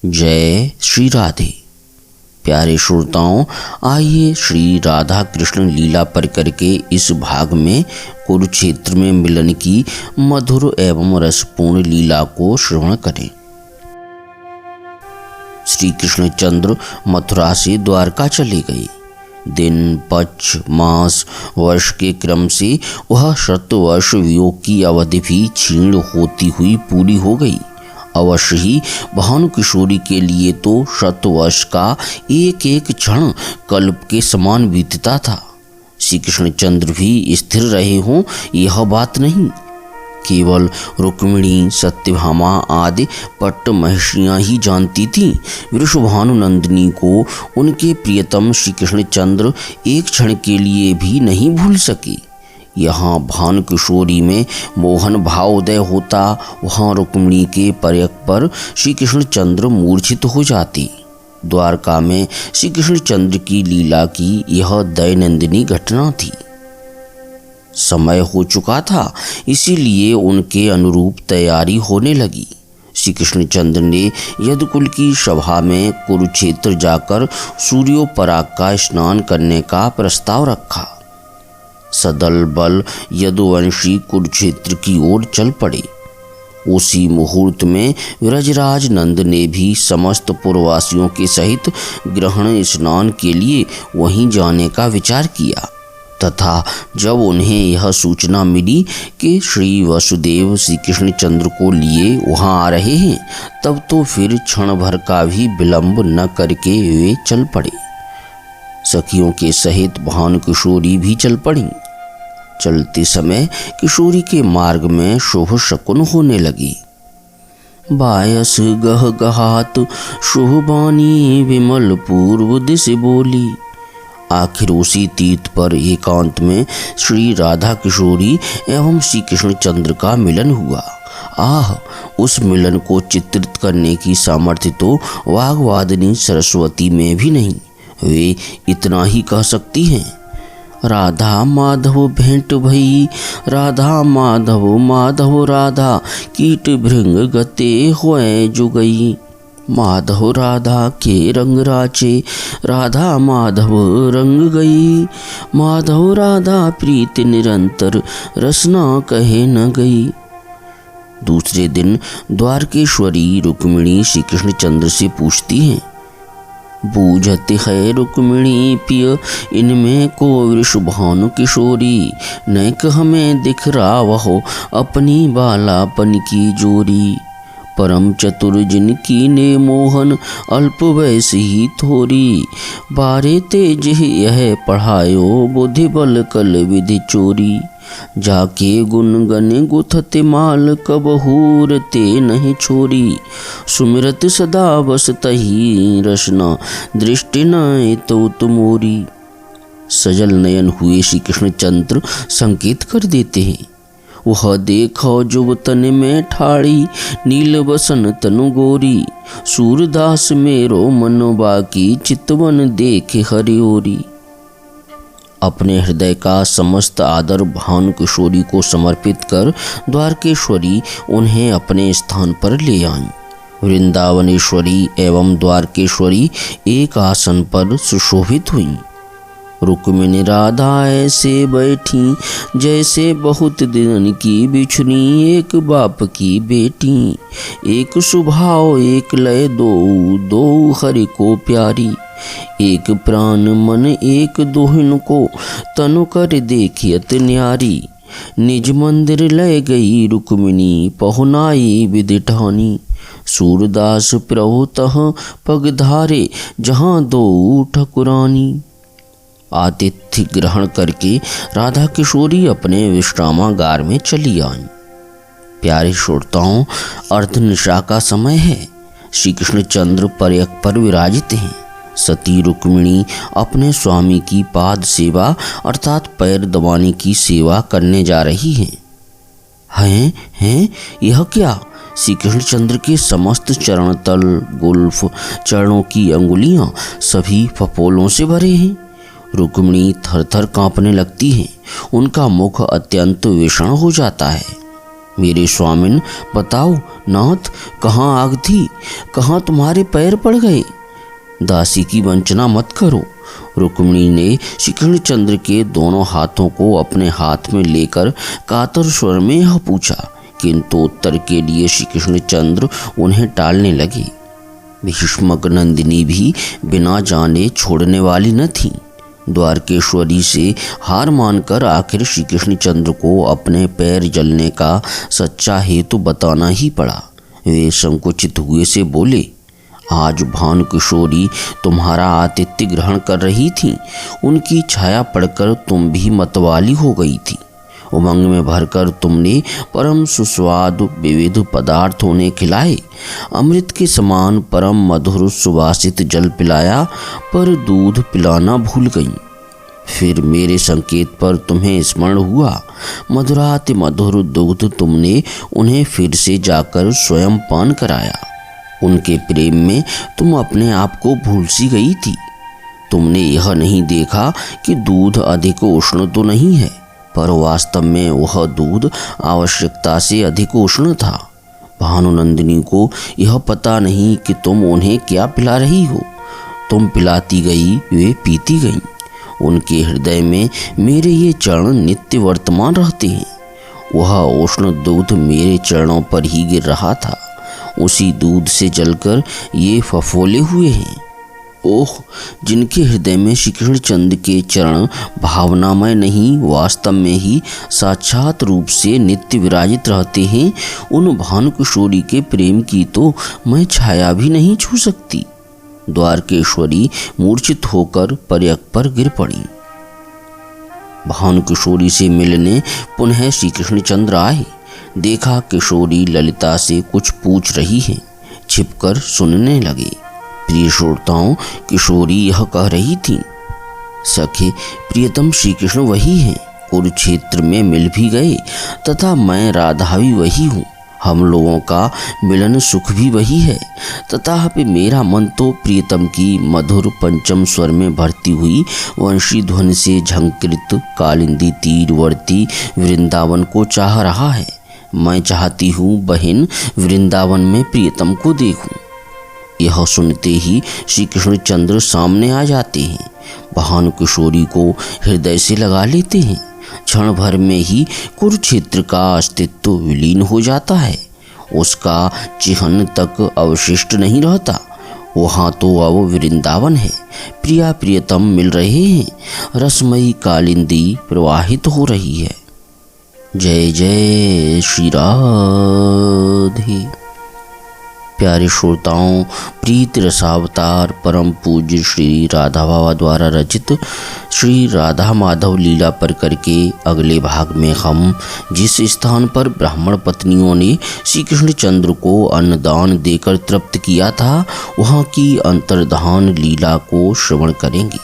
जय श्री राधे। प्यारे श्रोताओं, आइए श्री राधा कृष्ण लीला परिकर के इस भाग में कुरुक्षेत्र में मिलन की मधुर एवं रसपूर्ण लीला को श्रवण करें। श्री कृष्णचंद्र मथुरा से द्वारका चले गए। दिन, पक्ष, मास, वर्ष के क्रम से वह शतवर्ष वियोग की अवधि भी क्षीण होती हुई पूरी हो गई। अवश्य ही भानु किशोरी के लिए तो शतवर्ष का एक एक क्षण कल्प के समान बीतता था। श्री कृष्णचंद्र भी स्थिर रहे हों यह बात नहीं, केवल रुक्मिणी, सत्यभामा आदि पट्ट महिषियाँ ही जानती थीं। वृषभानु नंदिनी को उनके प्रियतम श्री कृष्णचंद्र एक क्षण के लिए भी नहीं भूल सके। यहाँ भानु किशोरी में मोहन भाव उदय होता, वहाँ रुक्मिणी के परख पर श्री कृष्णचंद्र मूर्छित हो जाती। द्वारका में श्री कृष्णचंद्र की लीला की यह दैनंदिनी घटना थी। समय हो चुका था, इसीलिए उनके अनुरूप तैयारी होने लगी। श्री कृष्णचंद्र ने यदुकुल की सभा में कुरुक्षेत्र जाकर सूर्योपराग का स्नान करने का प्रस्ताव रखा। सदल बल यदुवंशी कुरुक्षेत्र की ओर चल पड़े। उसी मुहूर्त में व्रजराज नंद ने भी समस्त पुरवासियों के सहित ग्रहण स्नान के लिए वहीं जाने का विचार किया तथा जब उन्हें यह सूचना मिली कि श्री वसुदेव श्री कृष्णचंद्र को लिए वहां आ रहे हैं, तब तो फिर क्षण भर का भी विलंब न करके वे चल पड़े। सखियों के सहित भानु किशोरी भी चल पड़ी। चलते समय किशोरी के मार्ग में शुभ शकुन होने लगी। बायस गह गहात शुभबानी विमल पूर्व दिश बोली। आखिर उसी तीर्थ पर एकांत में श्री राधा किशोरी एवं श्री कृष्णचंद्र का मिलन हुआ। आह, उस मिलन को चित्रित करने की सामर्थ्य तो वाग्वादिनी सरस्वती में भी नहीं। वे इतना ही कह सकती हैं, राधा माधव भेंट भई, राधा माधव माधव राधा, कीट भृंग गते होए जुगई। माधव राधा के रंग राचे, राधा माधव रंग गई। माधव राधा प्रीति निरंतर, रसना कहे न गई। दूसरे दिन द्वारकेश्वरी रुक्मिणी श्री कृष्णचंद्र से पूछती हैं, बूझत है रुक्मिणी पिय इनमें को वृषभानु किशोरी। नैक हमें दिख रहा वहो अपनी बालापन की जोरी। परम चतुर जिनकी ने मोहन अल्प वयस ही थोरी। बारे तेज यह पढ़ायो बुद्धि बल कल विधि चोरी। जाके गुण गन गुथते माल कबहूर ते नहीं छोरी। सुमिरत सदा बस तही रसना दृष्टि न तो तुमोरी। सजल नयन हुए श्री कृष्णचंद्र संकेत कर देते हैं, वह देखो जुब तन में ठाड़ी, नील बसन तनु गोरी। सूरदास मेरो मनो बाकी, चितवन देखे हरिओरी। अपने हृदय का समस्त आदर भानु किशोरी को समर्पित कर द्वारकेश्वरी उन्हें अपने स्थान पर ले आई। वृंदावनेश्वरी एवं द्वारकेश्वरी एक आसन पर सुशोभित हुई। रुक्मिणी राधा ऐसे बैठी, जैसे बहुत दिन की बिछुनी एक बाप की बेटी। एक स्वभाव एक लय दो, दो हरि को प्यारी। एक प्राण मन एक दोहिन को, तनु कर देखियत न्यारी। निज मंदिर ले गई रुक्मिणी, पहुनाई विधि ठानी। सूरदास प्रभु तह पग धारे, जहाँ दो ठकुरानी। आतिथ्य ग्रहण करके राधा किशोरी अपने विश्रामागार में चली आई। प्यारे श्रोताओं, अर्धनिशा का समय है। श्री कृष्णचंद्र परख पर विराजित हैं। सती रुक्मिणी अपने स्वामी की पाद सेवा अर्थात पैर दबाने की सेवा करने जा रही हैं। यह क्या? श्री कृष्णचंद्र के समस्त चरण तल, गुल्फ, चरणों की अंगुलियां सभी फपोलों से भरे हैं। रुक्मिणी थर थर कांपने लगती हैं। उनका मुख अत्यंत विषण हो जाता है। मेरे स्वामिन, बताओ नाथ, कहाँ आग थी, कहाँ तुम्हारे पैर पड़ गए? दासी की वंचना मत करो। रुक्मिणी ने श्री कृष्णचंद्र के दोनों हाथों को अपने हाथ में लेकर कातर स्वर में यह पूछा, किंतु उत्तर के लिए श्री कृष्णचंद्र उन्हें टालने लगे। भीष्मक नंदिनी भी बिना जाने छोड़ने वाली न थी। द्वारकेश्वरी से हार मानकर आखिर श्री कृष्णचंद्र को अपने पैर जलने का सच्चा हेतु बताना ही पड़ा। वे संकुचित हुए से बोले, आज भानुकिशोरी तुम्हारा आतिथ्य ग्रहण कर रही थी, उनकी छाया पड़कर तुम भी मतवाली हो गई थी। उमंग में भरकर तुमने परम सुस्वादु विविध पदार्थ उन्हें खिलाए, अमृत के समान परम मधुर सुवासित जल पिलाया, पर दूध पिलाना भूल गई। फिर मेरे संकेत पर तुम्हें स्मरण हुआ, मधुराति मधुर दूध तुमने उन्हें फिर से जाकर स्वयं पान कराया। उनके प्रेम में तुम अपने आप को भूल सी गई थी। तुमने यह नहीं देखा कि दूध अधिक उष्ण तो नहीं है, पर वास्तव में वह दूध आवश्यकता से अधिक उष्ण था। भानुनंदिनी को यह पता नहीं कि तुम उन्हें क्या पिला रही हो। तुम पिलाती गई, वे पीती गईं। उनके हृदय में मेरे ये चरण नित्य वर्तमान रहते हैं। वह उष्ण दूध मेरे चरणों पर ही गिर रहा था, उसी दूध से जलकर ये फफोले हुए हैं। ओह, जिनके हृदय में श्री कृष्णचंद्र के चरण भावनामय नहीं, वास्तव में ही साक्षात रूप से नित्य विराजित रहते हैं, उन भानुकिशोरी के प्रेम की तो मैं छाया भी नहीं छू सकती। द्वारकेश्वरी मूर्छित होकर पर्यक पर गिर पड़ी। भानुकिशोरी से मिलने पुनः श्री कृष्णचंद्र आए। देखा किशोरी ललिता से कुछ पूछ रही है। छिपकर सुनने लगे। प्रिय श्रोताओं, किशोरी यह कह रही थी, सखे प्रियतम श्री कृष्ण वही हैं, कुरुक्षेत्र में मिल भी गए तथा मैं राधा भी वही हूँ। हम लोगों का मिलन सुख भी वही है, तथापि मेरा मन तो प्रियतम की मधुर पंचम स्वर में भरती हुई वंशी ध्वनि से झंकृत कालिंदी तीरवर्ती वृंदावन को चाह रहा है। मैं चाहती हूँ बहन, वृंदावन में प्रियतम को देखूं। यह सुनते ही श्री कृष्णचंद्र सामने आ जाते हैं, भानुकिशोरी को हृदय से लगा लेते हैं। क्षण भर में ही कुरुक्षेत्र का अस्तित्व विलीन हो जाता है, उसका चिन्ह तक अवशिष्ट नहीं रहता। वहाँ तो अब वृंदावन है, प्रिया प्रियतम मिल रहे हैं, रसमयी कालिंदी प्रवाहित हो रही है। जय जय श्री राधे। प्यारे श्रोताओं, प्रीत रसावतार परम पूज्य श्री राधा बाबा द्वारा रचित श्री राधा माधव लीला पर करके अगले भाग में हम जिस स्थान पर ब्राह्मण पत्नियों ने श्री कृष्णचंद्र को अन्नदान देकर तृप्त किया था, वहाँ की अंतर्धान लीला को श्रवण करेंगे।